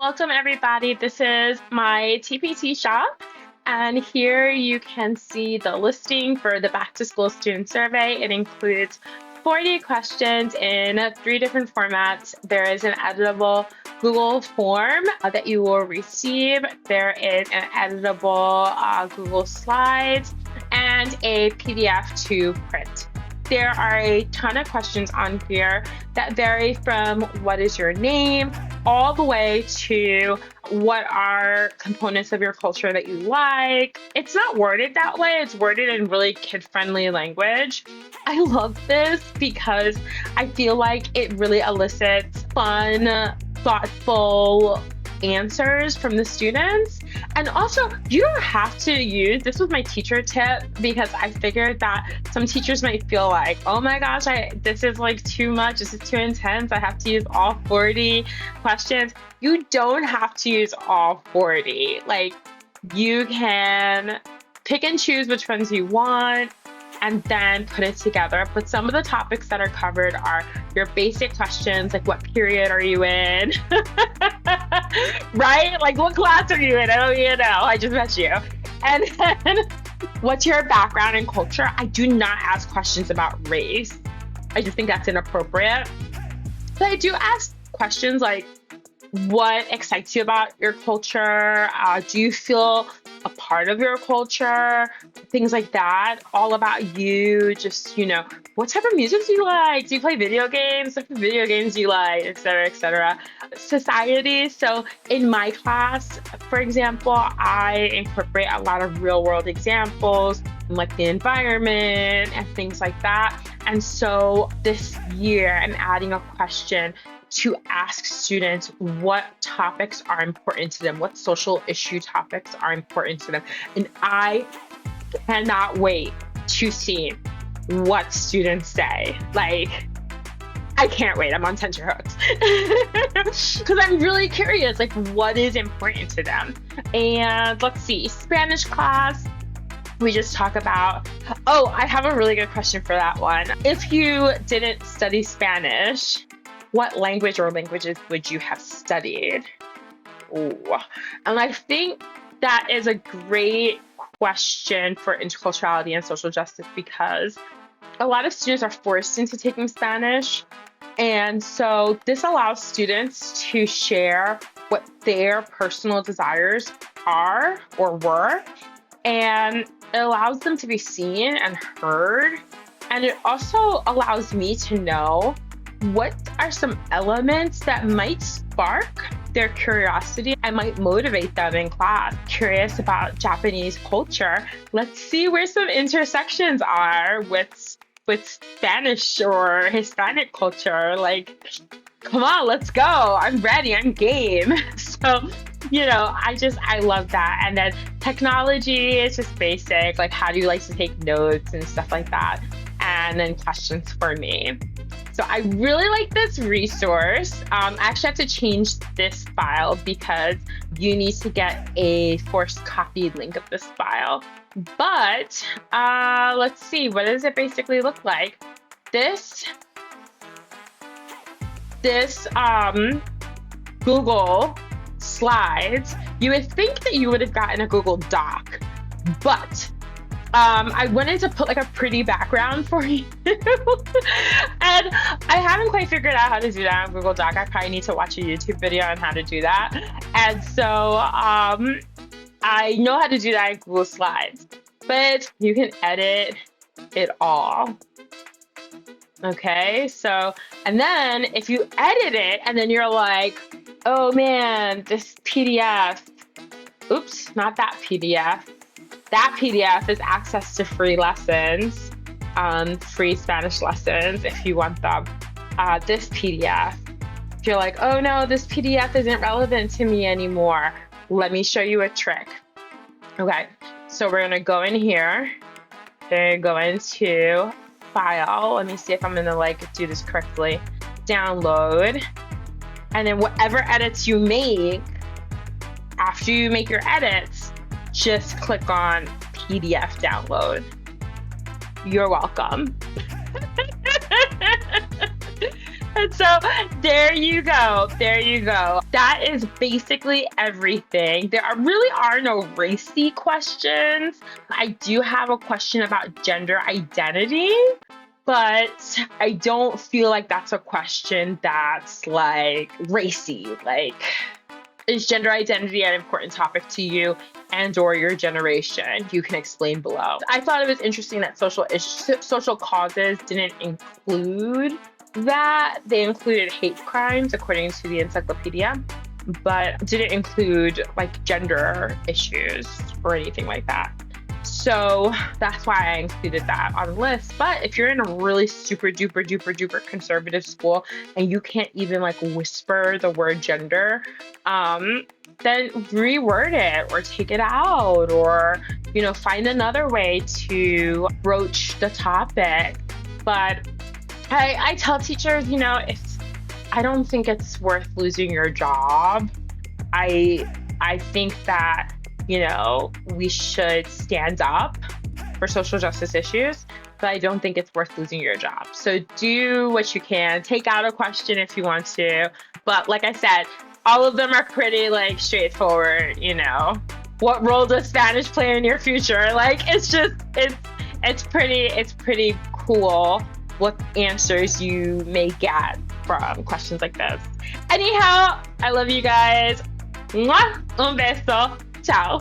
Welcome everybody. This is my TPT shop, and here you can see the listing for the back to school student survey. It includes 40 questions in 3 different formats. There is an editable Google form that you will receive. There is an editable Google Slides and a PDF to print. There are a ton of questions on here that vary from what is your name all the way to what are components of your culture that you like. It's not worded that way. It's worded in really kid-friendly language. I love this because I feel like it really elicits fun, thoughtful answers from the students. And also, you don't have to use, this was my teacher tip, because I figured that some teachers might feel like, oh my gosh, this is like too much, this is too intense, I have to use all 40 questions. You don't have to use all 40. Like, you can pick and choose which ones you want and then put it together. But some of the topics that are covered are your basic questions, like what period are you in? Right? Like what class are you in? I don't even know. I just met you. And then what's your background and culture? I do not ask questions about race. I just think that's inappropriate. But I do ask questions like, what excites you about your culture? Do you feel a part of your culture? Things like that, all about you. Just, what type of music do you like? Do you play video games? What type of video games do you like, et cetera, et cetera. Society. So in my class, for example, I incorporate a lot of real world examples, like the environment and things like that. And so this year, I'm adding a question to ask students what topics are important to them, what social issue topics are important to them. And I cannot wait to see what students say. Like, I can't wait. I'm on tenterhooks because I'm really curious, like, what is important to them. And let's see, Spanish class, we just talk about, I have a really good question for that one. If you didn't study Spanish, what language or languages would you have studied? Ooh. And I think that is a great question for interculturality and social justice, because a lot of students are forced into taking Spanish. And so this allows students to share what their personal desires are or were. And it allows them to be seen and heard. And it also allows me to know what are some elements that might spark their curiosity and might motivate them in class. Curious about Japanese culture. Let's see where some intersections are with Spanish or Hispanic culture. Like, come on, let's go. I'm ready. I'm game. So, I love that. And then technology is just basic. Like, how do you like to take notes and stuff like that? And then questions for me. So I really like this resource. I actually have to change this file because you need to get a forced copy link of this file. But let's see, what does it basically look like? This Google Slides, you would think that you would have gotten a Google Doc, but I wanted to put like a pretty background for you. And I haven't quite figured out how to do that on Google Doc. I probably need to watch a YouTube video on how to do that. And so I know how to do that in Google Slides, but you can edit it all. Okay, so, and then if you edit it and then you're like, oh man, this PDF, oops, not that PDF. That PDF is access to free lessons, free Spanish lessons if you want them. This PDF, if you're like, oh no, this PDF isn't relevant to me anymore, let me show you a trick. Okay, so we're gonna go in here, then go into File. Let me see if I'm gonna do this correctly. Download, and then whatever edits you make, after you make your edits, just click on PDF download. You're welcome. And so there you go. There you go. That is basically everything. Really are no racy questions. I do have a question about gender identity, but I don't feel like that's a question that's like racy. Like, is gender identity an important topic to you and or your generation? You can explain below. I thought it was interesting that social causes didn't include that. They included hate crimes according to the encyclopedia, but didn't include like gender issues or anything like that. So that's why I included that on the list. But if you're in a really super duper duper duper conservative school and you can't even like whisper the word gender, then reword it or take it out, or find another way to broach the topic. But I tell teachers, if I don't think it's worth losing your job. I think that we should stand up for social justice issues, but I don't think it's worth losing your job. So do what you can. Take out a question if you want to. But like I said, all of them are pretty like straightforward. What role does Spanish play in your future? Like it's pretty cool what answers you may get from questions like this. Anyhow, I love you guys. Mwah! Un beso. Ciao.